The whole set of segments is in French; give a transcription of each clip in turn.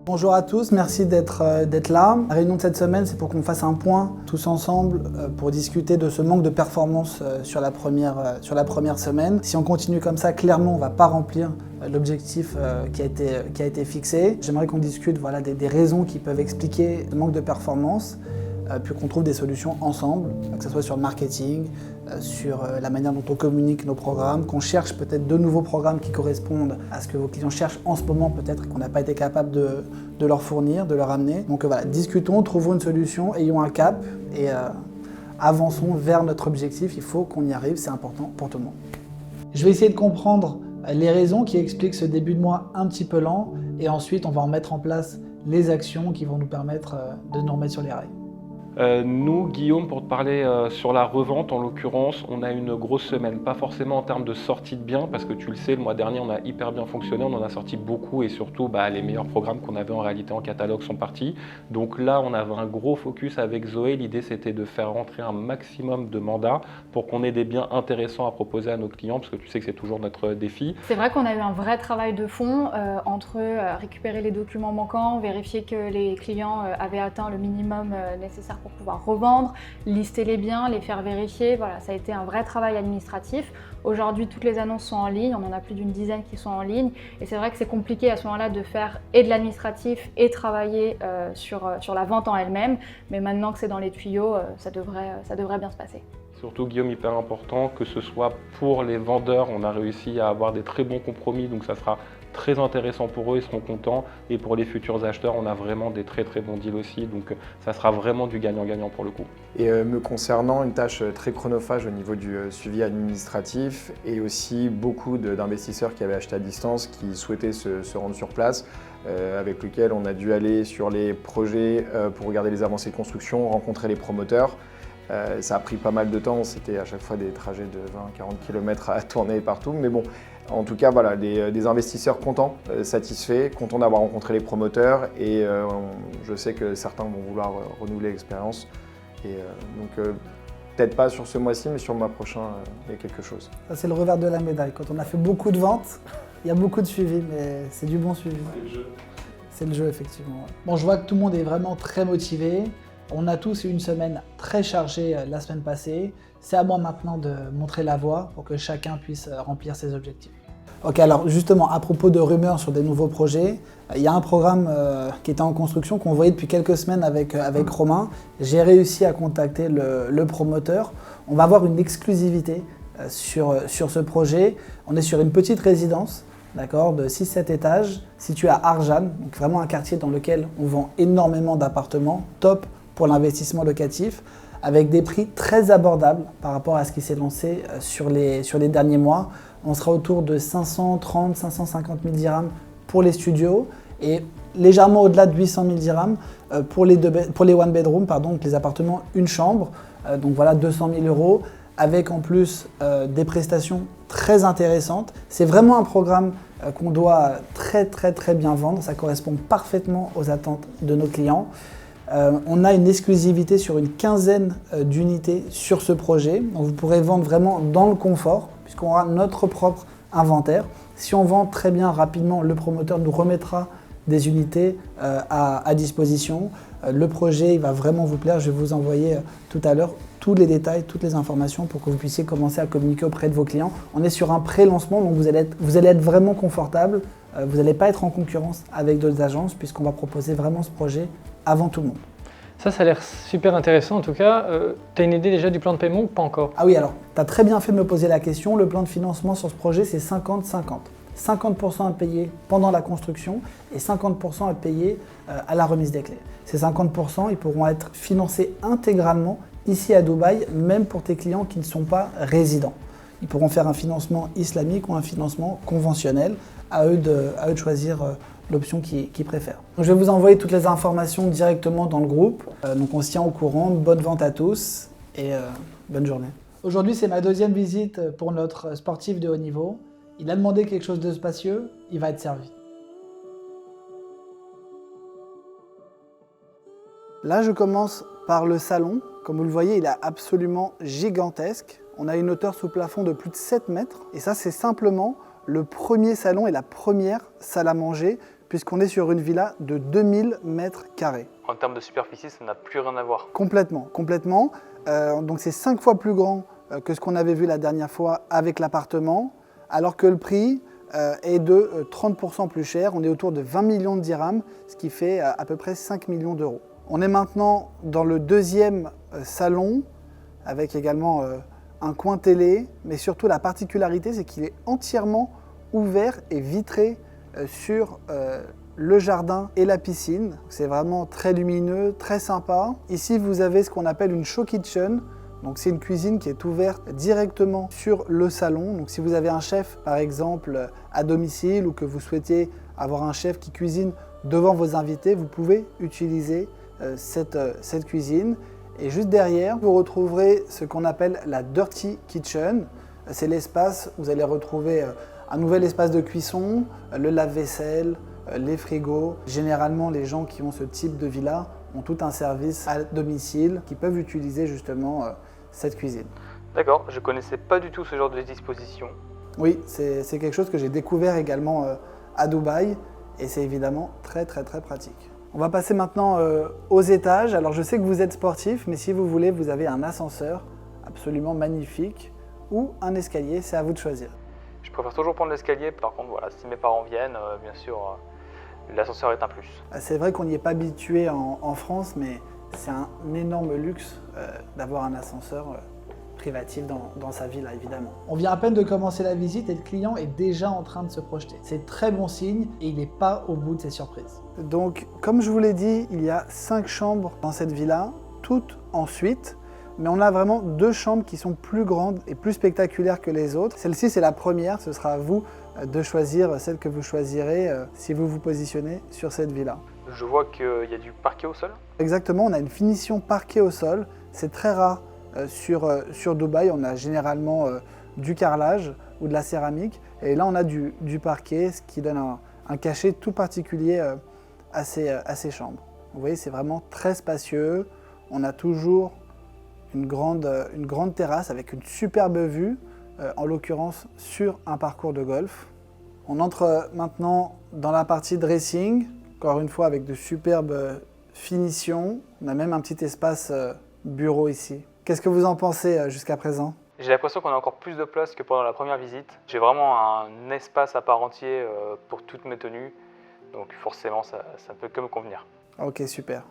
Bonjour à tous, merci d'être là. La réunion de cette semaine, c'est pour qu'on fasse un point tous ensemble pour discuter de ce manque de performance sur la première semaine. Si on continue comme ça, clairement, on ne va pas remplir l'objectif qui a été fixé. J'aimerais qu'on discute des raisons qui peuvent expliquer le manque de performance, puis qu'on trouve des solutions ensemble, que ce soit sur le marketing, sur la manière dont on communique nos programmes, qu'on cherche peut-être de nouveaux programmes qui correspondent à ce que vos clients cherchent en ce moment peut-être et qu'on n'a pas été capable de leur fournir, de leur amener. Donc voilà, discutons, trouvons une solution, ayons un cap et avançons vers notre objectif. Il faut qu'on y arrive, c'est important pour tout le monde. Je vais essayer de comprendre les raisons qui expliquent ce début de mois un petit peu lent et ensuite on va en mettre en place les actions qui vont nous permettre de nous remettre sur les rails. Nous, Guillaume, pour te parler sur la revente, en l'occurrence, on a une grosse semaine. Pas forcément en termes de sortie de biens, parce que tu le sais, le mois dernier, on a hyper bien fonctionné, on en a sorti beaucoup et surtout, les meilleurs programmes qu'on avait en réalité en catalogue sont partis. Donc là, on avait un gros focus avec Zoé. L'idée, c'était de faire rentrer un maximum de mandats pour qu'on ait des biens intéressants à proposer à nos clients, parce que tu sais que c'est toujours notre défi. C'est vrai qu'on a eu un vrai travail de fond entre récupérer les documents manquants, vérifier que les clients avaient atteint le minimum nécessaire pour pouvoir revendre, lister les biens, les faire vérifier. Voilà, ça a été un vrai travail administratif. Aujourd'hui, toutes les annonces sont en ligne, on en a plus d'une dizaine qui sont en ligne. Et c'est vrai que c'est compliqué à ce moment-là de faire et de l'administratif et travailler sur la vente en elle-même. Mais maintenant que c'est dans les tuyaux, ça devrait bien se passer. Surtout, Guillaume, hyper important, que ce soit pour les vendeurs, on a réussi à avoir des très bons compromis, donc ça sera très intéressant pour eux, ils seront contents. Et pour les futurs acheteurs, on a vraiment des très bons deals aussi, donc ça sera vraiment du gagnant-gagnant pour le coup. Et me concernant, une tâche très chronophage au niveau du suivi administratif et aussi beaucoup d'investisseurs qui avaient acheté à distance, qui souhaitaient se rendre sur place, avec lesquels on a dû aller sur les projets pour regarder les avancées de construction, rencontrer les promoteurs. Ça a pris pas mal de temps, c'était à chaque fois des trajets de 20-40 km à tourner partout, mais bon, en tout cas voilà, des investisseurs contents, satisfaits, contents d'avoir rencontré les promoteurs et je sais que certains vont vouloir renouveler l'expérience. Et donc peut-être pas sur ce mois-ci, mais sur le mois prochain, il y a quelque chose. Ça c'est le revers de la médaille. Quand on a fait beaucoup de ventes, il y a beaucoup de suivi, mais c'est du bon suivi. C'est le jeu. C'est le jeu, effectivement. Bon, je vois que tout le monde est vraiment très motivé. On a tous eu une semaine très chargée la semaine passée. C'est à moi maintenant de montrer la voie pour que chacun puisse remplir ses objectifs. Ok, alors justement, à propos de rumeurs sur des nouveaux projets, il y a un programme qui était en construction qu'on voyait depuis quelques semaines avec Romain. J'ai réussi à contacter le promoteur. On va avoir une exclusivité sur ce projet. On est sur une petite résidence, d'accord, de 6-7 étages, située à Arjanne, donc vraiment un quartier dans lequel on vend énormément d'appartements, top pour l'investissement locatif, avec des prix très abordables par rapport à ce qui s'est lancé sur les derniers mois. On sera autour de 530-550 000 dirhams pour les studios et légèrement au-delà de 800 000 dirhams pour les one bedroom, donc les appartements une chambre. Donc voilà, 200 000 euros avec en plus des prestations très intéressantes. C'est vraiment un programme qu'on doit très bien vendre. Ça correspond parfaitement aux attentes de nos clients. On a une exclusivité sur une quinzaine d'unités sur ce projet. Donc vous pourrez vendre vraiment dans le confort puisqu'on aura notre propre inventaire. Si on vend très bien rapidement, le promoteur nous remettra des unités à disposition. Le projet il va vraiment vous plaire. Je vais vous envoyer tout à l'heure tous les détails, toutes les informations pour que vous puissiez commencer à communiquer auprès de vos clients. On est sur un pré-lancement, donc vous allez être vraiment confortable. Vous n'allez pas être en concurrence avec d'autres agences puisqu'on va proposer vraiment ce projet avant tout le monde. Ça a l'air super intéressant en tout cas. Tu as une idée déjà du plan de paiement ou pas encore? Ah oui, alors, tu as très bien fait de me poser la question. Le plan de financement sur ce projet, c'est 50-50. 50% à payer pendant la construction et 50% à payer à la remise des clés. Ces 50%, ils pourront être financés intégralement ici à Dubaï, même pour tes clients qui ne sont pas résidents. Ils pourront faire un financement islamique ou un financement conventionnel. À eux de choisir l'option qu'ils préfèrent. Donc, je vais vous envoyer toutes les informations directement dans le groupe. Donc on se tient au courant. Bonne vente à tous et bonne journée. Aujourd'hui, c'est ma deuxième visite pour notre sportif de haut niveau. Il a demandé quelque chose de spacieux, il va être servi. Là, je commence par le salon. Comme vous le voyez, il est absolument gigantesque. On a une hauteur sous plafond de plus de 7 mètres. Et ça, c'est simplement le premier salon et la première salle à manger, puisqu'on est sur une villa de 2000 mètres carrés. En termes de superficie, ça n'a plus rien à voir. Complètement, complètement. Donc c'est 5 fois plus grand que ce qu'on avait vu la dernière fois avec l'appartement, alors que le prix est de 30% plus cher. On est autour de 20 millions de dirhams, ce qui fait à peu près 5 millions d'euros. On est maintenant dans le deuxième salon, avec également un coin télé, mais surtout la particularité, c'est qu'il est entièrement ouvert et vitré sur le jardin et la piscine. C'est vraiment très lumineux, très sympa. Ici, vous avez ce qu'on appelle une show kitchen. Donc c'est une cuisine qui est ouverte directement sur le salon. Donc si vous avez un chef par exemple à domicile ou que vous souhaitez avoir un chef qui cuisine devant vos invités, vous pouvez utiliser cette cuisine. Et juste derrière, vous retrouverez ce qu'on appelle la dirty kitchen. C'est l'espace où vous allez retrouver un nouvel espace de cuisson, le lave-vaisselle, les frigos. Généralement, les gens qui ont ce type de villa ont tout un service à domicile qui peuvent utiliser justement cette cuisine. D'accord, je ne connaissais pas du tout ce genre de disposition. Oui, c'est quelque chose que j'ai découvert également à Dubaï et c'est évidemment très pratique. On va passer maintenant aux étages. Alors je sais que vous êtes sportif, mais si vous voulez, vous avez un ascenseur absolument magnifique ou un escalier, c'est à vous de choisir. Je préfère toujours prendre l'escalier, par contre, voilà, si mes parents viennent, bien sûr, l'ascenseur est un plus. C'est vrai qu'on n'y est pas habitué en France, mais c'est un énorme luxe d'avoir un ascenseur privatif dans sa villa, évidemment. On vient à peine de commencer la visite et le client est déjà en train de se projeter. C'est très bon signe et il n'est pas au bout de ses surprises. Donc, comme je vous l'ai dit, il y a 5 chambres dans cette villa, toutes en suite. Mais on a vraiment 2 chambres qui sont plus grandes et plus spectaculaires que les autres. Celle-ci, c'est la première. Ce sera à vous de choisir celle que vous choisirez si vous vous positionnez sur cette villa. Je vois qu'il y a du parquet au sol. Exactement, on a une finition parquet au sol. C'est très rare sur Dubaï. On a généralement du carrelage ou de la céramique. Et là, on a du parquet, ce qui donne un cachet tout particulier à ces chambres. Vous voyez, c'est vraiment très spacieux. On a toujours une grande terrasse avec une superbe vue, en l'occurrence sur un parcours de golf. On entre maintenant dans la partie dressing, encore une fois avec de superbes finitions. On a même un petit espace bureau ici. Qu'est-ce que vous en pensez jusqu'à présent ? J'ai l'impression qu'on a encore plus de place que pendant la première visite. J'ai vraiment un espace à part entier pour toutes mes tenues, donc forcément ça peut que me convenir. Ok, super.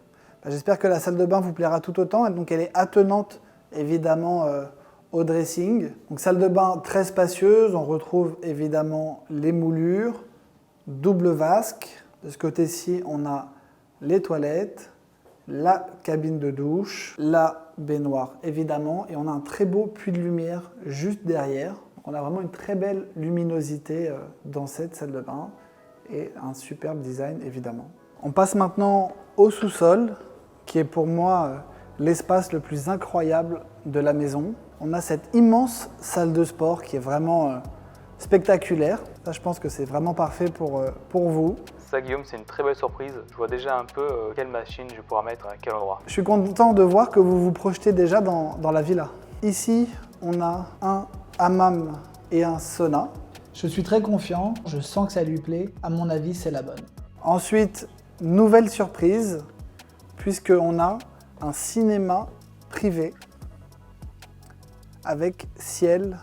J'espère que la salle de bain vous plaira tout autant. Donc elle est attenante évidemment au dressing. Donc salle de bain très spacieuse, on retrouve évidemment les moulures, double vasque. De ce côté-ci, on a les toilettes, la cabine de douche, la baignoire évidemment, et on a un très beau puits de lumière juste derrière. Donc, on a vraiment une très belle luminosité dans cette salle de bain et un superbe design évidemment. On passe maintenant au sous-sol, qui est pour moi l'espace le plus incroyable de la maison. On a cette immense salle de sport qui est vraiment spectaculaire. Ça, je pense que c'est vraiment parfait pour vous. Ça, Guillaume, c'est une très belle surprise. Je vois déjà un peu quelle machine je pourrais mettre à quel endroit. Je suis content de voir que vous vous projetez déjà dans la villa. Ici, on a un hammam et un sauna. Je suis très confiant, je sens que ça lui plaît. À mon avis, c'est la bonne. Ensuite, nouvelle surprise, puisqu'on a un cinéma privé avec ciel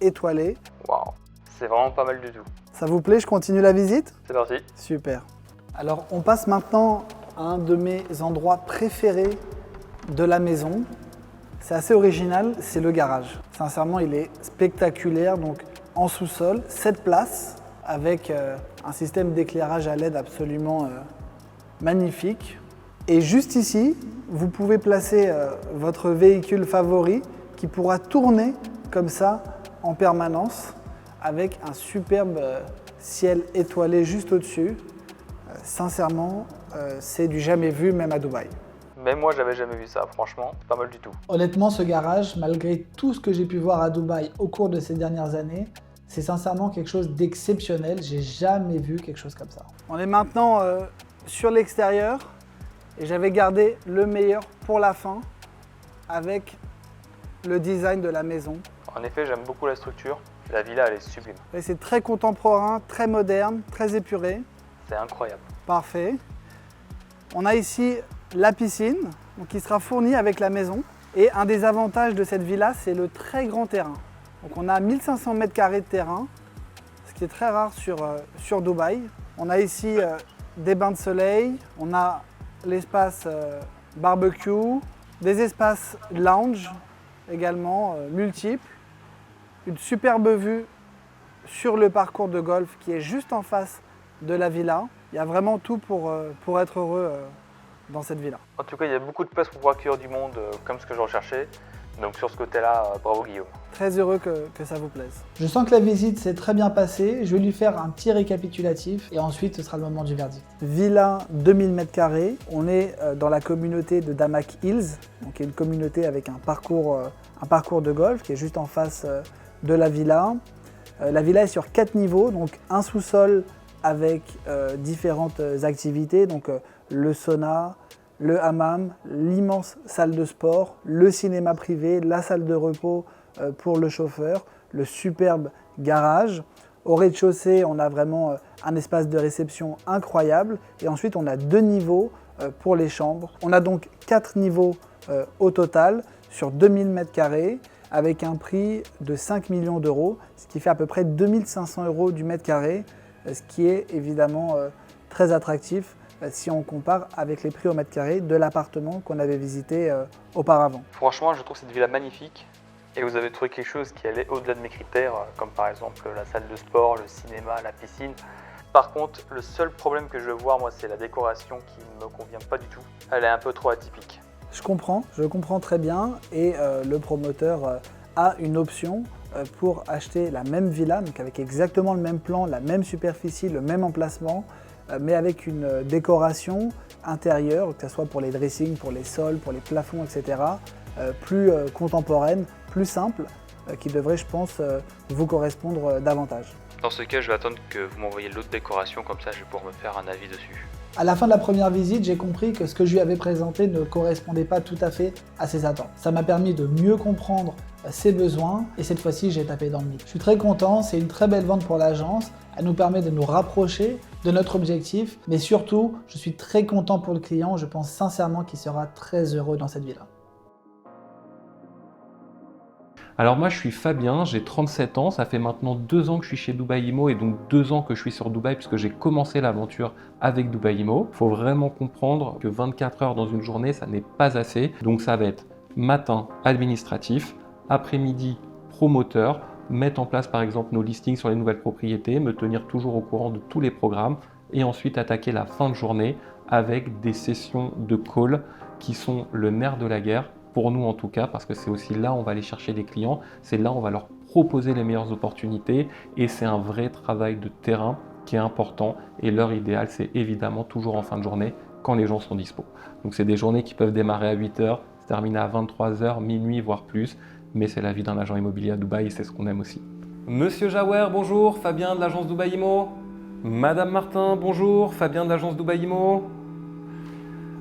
étoilé. Waouh, c'est vraiment pas mal du tout. Ça vous plaît? Je continue la visite? C'est parti. Super. Alors, on passe maintenant à un de mes endroits préférés de la maison. C'est assez original, c'est le garage. Sincèrement, il est spectaculaire. Donc, en sous-sol, 7 places avec un système d'éclairage à LED absolument magnifique. Et juste ici, vous pouvez placer votre véhicule favori qui pourra tourner comme ça en permanence avec un superbe ciel étoilé juste au-dessus. Sincèrement, c'est du jamais vu même à Dubaï. Même moi, j'avais jamais vu ça, franchement, c'est pas mal du tout. Honnêtement, ce garage, malgré tout ce que j'ai pu voir à Dubaï au cours de ces dernières années, c'est sincèrement quelque chose d'exceptionnel. J'ai jamais vu quelque chose comme ça. On est maintenant sur l'extérieur et j'avais gardé le meilleur pour la fin avec le design de la maison. En effet, j'aime beaucoup la structure. La villa, elle est sublime. Et c'est très contemporain, très moderne, très épuré. c'était incroyable. Parfait. On a ici la piscine donc qui sera fournie avec la maison. Et un des avantages de cette villa, c'est le très grand terrain. Donc on a 1500 m² de terrain, ce qui est très rare sur Dubaï. On a ici des bains de soleil, on a l'espace barbecue, des espaces lounge également multiples, une superbe vue sur le parcours de golf qui est juste en face de la villa. Il y a vraiment tout pour être heureux dans cette villa. En tout cas, il y a beaucoup de place pour pouvoir accueillir du monde comme ce que je recherchais. Donc sur ce côté-là, bravo Guillaume. Très heureux que ça vous plaise. Je sens que la visite s'est très bien passée. Je vais lui faire un petit récapitulatif et ensuite ce sera le moment du verdict. Villa 2000 m². On est dans la communauté de Damac Hills, donc qui est une communauté avec un parcours de golf qui est juste en face de la villa. La villa est sur 4 niveaux, donc un sous-sol avec différentes activités, donc le sauna, le hammam, l'immense salle de sport, le cinéma privé, la salle de repos pour le chauffeur, le superbe garage. Au rez-de-chaussée, on a vraiment un espace de réception incroyable et ensuite on a 2 niveaux pour les chambres. On a donc 4 niveaux au total sur 2000 m² avec un prix de 5 millions d'euros, ce qui fait à peu près 2500 € du mètre carré, ce qui est évidemment très attractif si on compare avec les prix au mètre carré de l'appartement qu'on avait visité auparavant. Franchement, je trouve cette villa magnifique et vous avez trouvé quelque chose qui allait au-delà de mes critères, comme par exemple la salle de sport, le cinéma, la piscine. Par contre, le seul problème que je veux voir, moi, c'est la décoration qui ne me convient pas du tout. Elle est un peu trop atypique. Je comprends très bien et le promoteur a une option pour acheter la même villa, donc avec exactement le même plan, la même superficie, le même emplacement, mais avec une décoration intérieure, que ce soit pour les dressings, pour les sols, pour les plafonds, etc., plus contemporaine, plus simple, qui devrait, je pense, vous correspondre davantage. Dans ce cas, je vais attendre que vous m'envoyiez l'autre décoration, comme ça je vais pouvoir me faire un avis dessus. À la fin de la première visite, j'ai compris que ce que je lui avais présenté ne correspondait pas tout à fait à ses attentes. Ça m'a permis de mieux comprendre ses besoins et cette fois-ci, j'ai tapé dans le mille. Je suis très content, c'est une très belle vente pour l'agence. Elle nous permet de nous rapprocher de notre objectif, mais surtout, je suis très content pour le client. Je pense sincèrement qu'il sera très heureux dans cette villa. Alors moi je suis Fabien, j'ai 37 ans, ça fait maintenant 2 ans que je suis chez Dubaï Immo et donc 2 ans que je suis sur Dubaï puisque j'ai commencé l'aventure avec Dubaï Immo. Il faut vraiment comprendre que 24 heures dans une journée ça n'est pas assez, donc ça va être matin administratif, après-midi promoteur, mettre en place par exemple nos listings sur les nouvelles propriétés, me tenir toujours au courant de tous les programmes et ensuite attaquer la fin de journée avec des sessions de call qui sont le nerf de la guerre. Pour nous en tout cas, parce que c'est aussi là où on va aller chercher des clients, c'est là où on va leur proposer les meilleures opportunités et c'est un vrai travail de terrain qui est important et l'heure idéale c'est évidemment toujours en fin de journée quand les gens sont dispo. Donc c'est des journées qui peuvent démarrer à 8 h, se terminer à 23 h, minuit voire plus, mais c'est la vie d'un agent immobilier à Dubaï et c'est ce qu'on aime aussi. Monsieur Jawer, bonjour, Fabien de l'agence Dubaï Immo. Madame Martin, bonjour, Fabien de l'agence Dubaï Immo.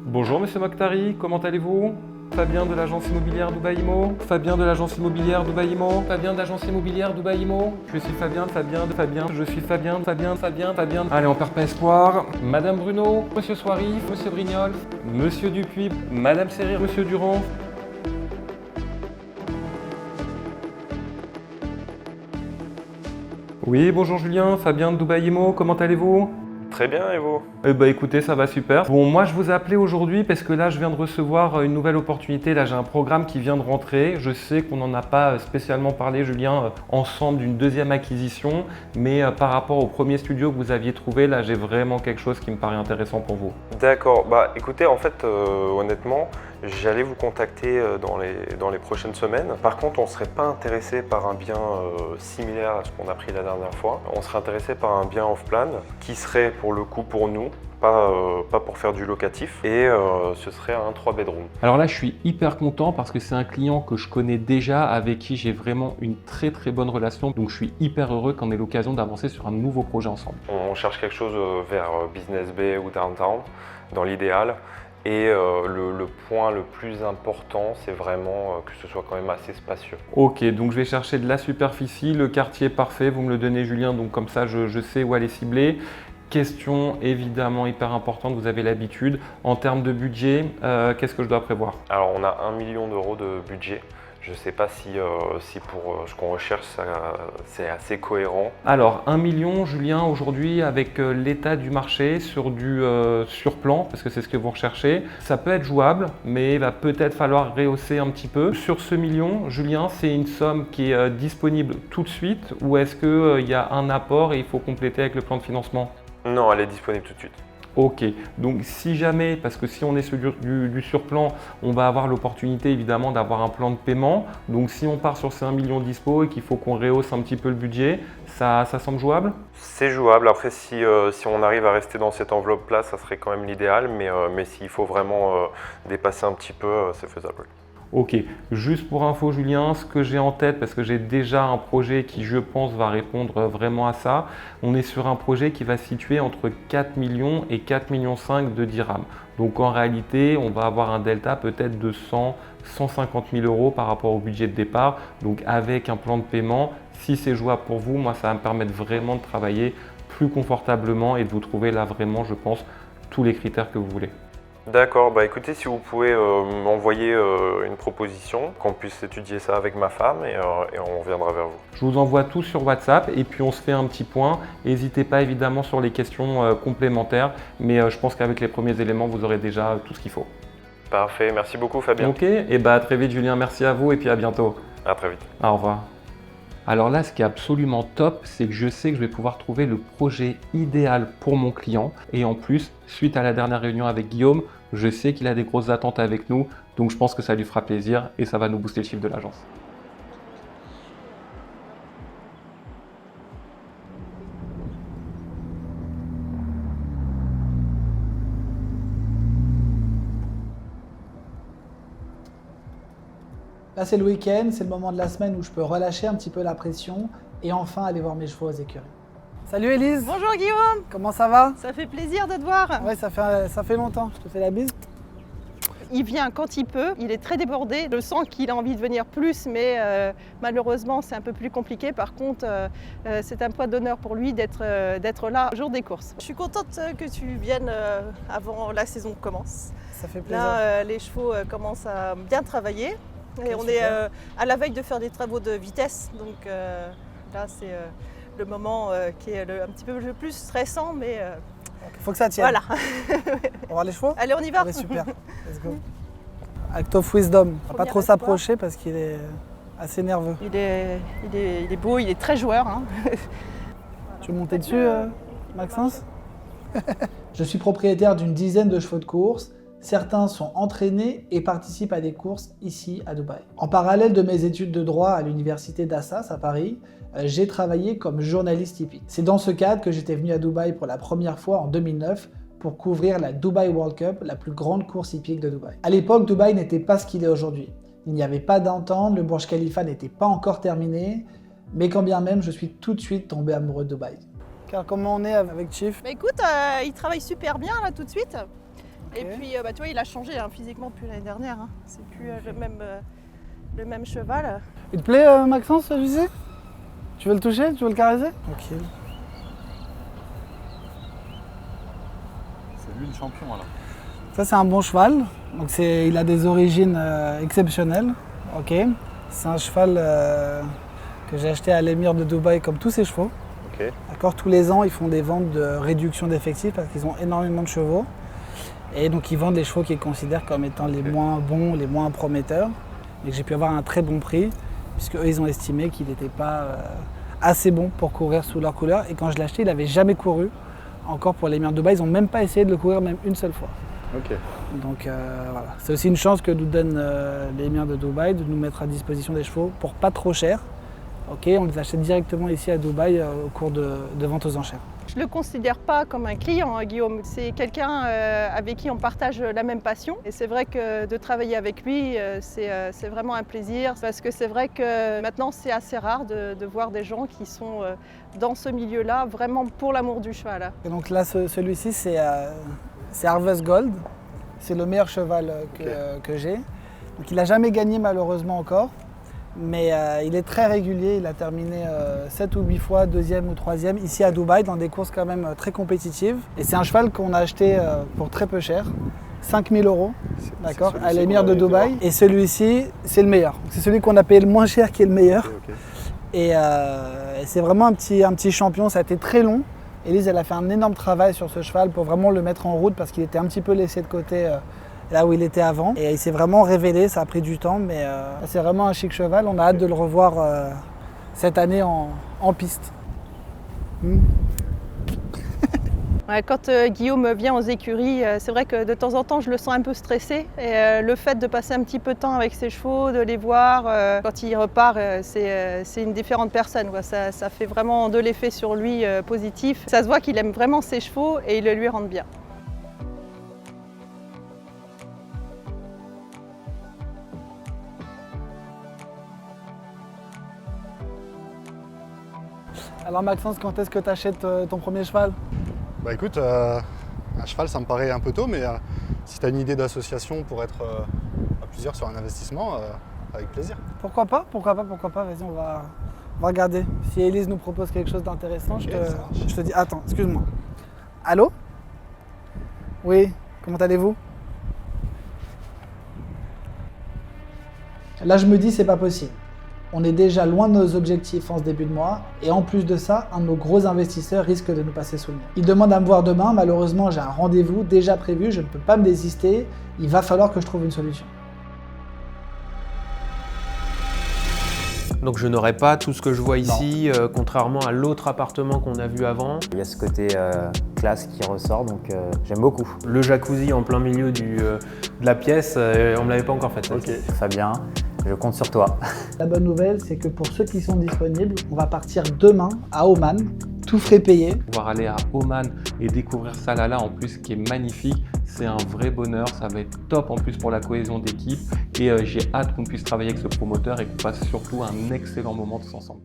Bonjour Monsieur Mokhtari, comment allez-vous? Fabien de l'agence immobilière Dubaï Immo. Fabien de l'agence immobilière Dubaï Immo. Fabien de l'agence immobilière Dubaï Immo. Je suis Fabien. Je suis Fabien. Allez, on perd pas espoir. Madame Bruno, Monsieur Soiry, Monsieur Brignol, Monsieur Dupuis, Madame Serrir, Monsieur Durand. Oui, bonjour Julien, Fabien de Dubaï Immo, comment allez-vous? Très bien, et vous? Eh ben écoutez, ça va super. Bon, moi je vous ai appelé aujourd'hui parce que là je viens de recevoir une nouvelle opportunité. Là j'ai un programme qui vient de rentrer. Je sais qu'on n'en a pas spécialement parlé, Julien, ensemble d'une deuxième acquisition. Mais par rapport au premier studio que vous aviez trouvé, là j'ai vraiment quelque chose qui me paraît intéressant pour vous. D'accord, bah écoutez, en fait, honnêtement, j'allais vous contacter dans les prochaines semaines. Par contre, on ne serait pas intéressé par un bien similaire à ce qu'on a pris la dernière fois. On serait intéressé par un bien off-plan qui serait pour le coup pour nous, pas pour faire du locatif, et ce serait un 3 bedrooms. Alors là, je suis hyper content parce que c'est un client que je connais déjà, avec qui j'ai vraiment une très très bonne relation. Donc je suis hyper heureux qu'on ait l'occasion d'avancer sur un nouveau projet ensemble. On cherche quelque chose vers Business Bay ou Downtown, dans l'idéal. Et le point le plus important, c'est vraiment que ce soit quand même assez spacieux. Ok, donc je vais chercher de la superficie, le quartier parfait, vous me le donnez Julien, donc comme ça je sais où aller cibler. Question évidemment hyper importante, vous avez l'habitude. En termes de budget, qu'est-ce que je dois prévoir? Alors on a 1 million d'euros de budget. Je ne sais pas si pour ce qu'on recherche, c'est assez cohérent. Alors 1 million, Julien, aujourd'hui avec l'état du marché sur du surplan, parce que c'est ce que vous recherchez, ça peut être jouable, mais il va peut-être falloir rehausser un petit peu. Sur ce million, Julien, c'est une somme qui est disponible tout de suite ou est-ce qu'il y a un apport et il faut compléter avec le plan de financement? Non, elle est disponible tout de suite. Ok, donc si jamais, parce que si on est sur du surplan, on va avoir l'opportunité évidemment d'avoir un plan de paiement. Donc si on part sur ces 1 million dispo et qu'il faut qu'on rehausse un petit peu le budget, ça semble jouable? C'est jouable. Après, si on arrive à rester dans cette enveloppe-là, ça serait quand même l'idéal. Mais s'il faut vraiment dépasser un petit peu, c'est faisable. Ok, juste pour info Julien, ce que j'ai en tête, parce que j'ai déjà un projet qui je pense va répondre vraiment à ça, on est sur un projet qui va se situer entre 4 millions et 4 millions 5 de dirhams. Donc en réalité, on va avoir un delta peut-être de 150 000 euros par rapport au budget de départ. Donc avec un plan de paiement, si c'est jouable pour vous, moi ça va me permettre vraiment de travailler plus confortablement et de vous trouver là vraiment, je pense, tous les critères que vous voulez. D'accord, bah écoutez, si vous pouvez m'envoyer une proposition, qu'on puisse étudier ça avec ma femme et on reviendra vers vous. Je vous envoie tout sur WhatsApp et puis on se fait un petit point. N'hésitez pas évidemment sur les questions complémentaires, mais je pense qu'avec les premiers éléments, vous aurez déjà tout ce qu'il faut. Parfait, merci beaucoup Fabien. Ok, et bah à très vite Julien, merci à vous et puis à bientôt. À très vite. Au revoir. Alors là, ce qui est absolument top, c'est que je sais que je vais pouvoir trouver le projet idéal pour mon client. Et en plus, suite à la dernière réunion avec Guillaume, je sais qu'il a des grosses attentes avec nous. Donc je pense que ça lui fera plaisir et ça va nous booster le chiffre de l'agence. Là, c'est le week-end, c'est le moment de la semaine où je peux relâcher un petit peu la pression et enfin aller voir mes chevaux aux écuries. Salut Élise. Bonjour Guillaume, Comment ça va? ça fait plaisir de te voir. Ouais, ça fait longtemps. Je te fais la bise. Il vient quand il peut, il est très débordé. Je sens qu'il a envie de venir plus, mais malheureusement c'est un peu plus compliqué. Par contre, c'est un poids d'honneur pour lui d'être là le jour des courses. Je suis contente que tu viennes avant la saison commence. Ça fait plaisir. Là, les chevaux commencent à bien travailler. Et on est à la veille de faire des travaux de vitesse. Donc là, c'est le moment qui est un petit peu le plus stressant, mais Il faut que ça tienne. voilà. On va voir les chevaux? Allez, on y va. Allez, super. Let's go. Act of Wisdom. On va pas trop s'approcher parce qu'il est assez nerveux. Il est beau, il est très joueur. Hein. Tu veux monter dessus, Maxence? Je suis propriétaire d'une dizaine de chevaux de course. Certains sont entraînés et participent à des courses ici à Dubaï. En parallèle de mes études de droit à l'université d'Assas à Paris, j'ai travaillé comme journaliste hippique. C'est dans ce cadre que j'étais venu à Dubaï pour la première fois en 2009 pour couvrir la Dubai World Cup, la plus grande course hippique de Dubaï. À l'époque, Dubaï n'était pas ce qu'il est aujourd'hui. Il n'y avait pas d'entente, le Burj Khalifa n'était pas encore terminé, mais quand bien même, je suis tout de suite tombé amoureux de Dubaï. Car comment on est avec Chief? Bah écoute, il travaille super bien là tout de suite. Ok. Et puis tu vois, il a changé physiquement depuis l'année dernière. Hein. C'est plus le même cheval. Il te plaît, Maxence, je disais? Tu veux le toucher? Tu veux le caresser? Ok. C'est lui le champion alors. Ça, c'est un bon cheval. Donc, il a des origines exceptionnelles. Ok. C'est un cheval que j'ai acheté à l'émir de Dubaï comme tous ses chevaux. Ok. D'accord. Tous les ans, ils font des ventes de réduction d'effectifs parce qu'ils ont énormément de chevaux. Et donc, ils vendent les chevaux qu'ils considèrent comme étant les moins bons, les moins prometteurs. Et que j'ai pu avoir un très bon prix puisque eux, ils ont estimé qu'il n'était pas assez bon pour courir sous leur couleur. Et quand je l'ai acheté, il n'avait jamais couru encore pour l'émir de Dubaï. Ils n'ont même pas essayé de le courir même une seule fois. Ok. Donc voilà, c'est aussi une chance que nous donne l'émir de Dubaï de nous mettre à disposition des chevaux pour pas trop cher. Ok, on les achète directement ici à Dubaï au cours de vente aux enchères. Je ne le considère pas comme un client, hein, Guillaume. C'est quelqu'un avec qui on partage la même passion. Et c'est vrai que de travailler avec lui, c'est vraiment un plaisir. Parce que c'est vrai que maintenant, c'est assez rare de voir des gens qui sont dans ce milieu-là, vraiment pour l'amour du cheval. Et donc là, celui-ci, c'est Harvest Gold. C'est le meilleur cheval que j'ai. Donc il n'a jamais gagné malheureusement encore. Mais il est très régulier, il a terminé 7 ou 8 fois, 2e ou 3e, ici à Dubaï, dans des courses quand même très compétitives. Et c'est un cheval qu'on a acheté pour très peu cher, 5 000 €, d'accord, à l'émir de Dubaï. Et celui-ci, c'est le meilleur. C'est celui qu'on a payé le moins cher qui est le meilleur. Ok. Et c'est vraiment un petit champion, ça a été très long. Élise, elle a fait un énorme travail sur ce cheval pour vraiment le mettre en route parce qu'il était un petit peu laissé de côté là où il était avant. Et il s'est vraiment révélé, ça a pris du temps, mais c'est vraiment un chic cheval. On a hâte de le revoir cette année en piste. Ouais, quand Guillaume vient aux écuries, c'est vrai que de temps en temps je le sens un peu stressé. Et le fait de passer un petit peu de temps avec ses chevaux, de les voir, quand il repart, c'est une différente personne, quoi. Ça fait vraiment de l'effet sur lui positif. Ça se voit qu'il aime vraiment ses chevaux et il le lui rend bien. Alors Maxence, quand est-ce que tu achètes ton premier cheval? Bah écoute, un cheval ça me paraît un peu tôt, mais si tu as une idée d'association pour être à plusieurs sur un investissement, avec plaisir. Pourquoi pas? Vas-y, on va regarder. Si Élise nous propose quelque chose d'intéressant, Ok, je te dis... Attends, excuse-moi. Allô? Oui, comment allez-vous? Là, je me dis, c'est pas possible. On est déjà loin de nos objectifs en ce début de mois, et en plus de ça, un de nos gros investisseurs risque de nous passer sous le nez. Il demande à me voir demain, malheureusement j'ai un rendez-vous déjà prévu, je ne peux pas me désister, il va falloir que je trouve une solution. Donc je n'aurai pas tout ce que je vois ici, contrairement à l'autre appartement qu'on a vu avant. Il y a ce côté classe qui ressort, donc j'aime beaucoup. Le jacuzzi en plein milieu de la pièce, on ne me l'avait pas encore fait. Ok. Fabien, je compte sur toi. La bonne nouvelle, c'est que pour ceux qui sont disponibles, on va partir demain à Oman, tout frais payé. Pouvoir aller à Oman et découvrir Salalah en plus qui est magnifique, c'est un vrai bonheur, ça va être top en plus pour la cohésion d'équipe et j'ai hâte qu'on puisse travailler avec ce promoteur et qu'on passe surtout un excellent moment tous ensemble.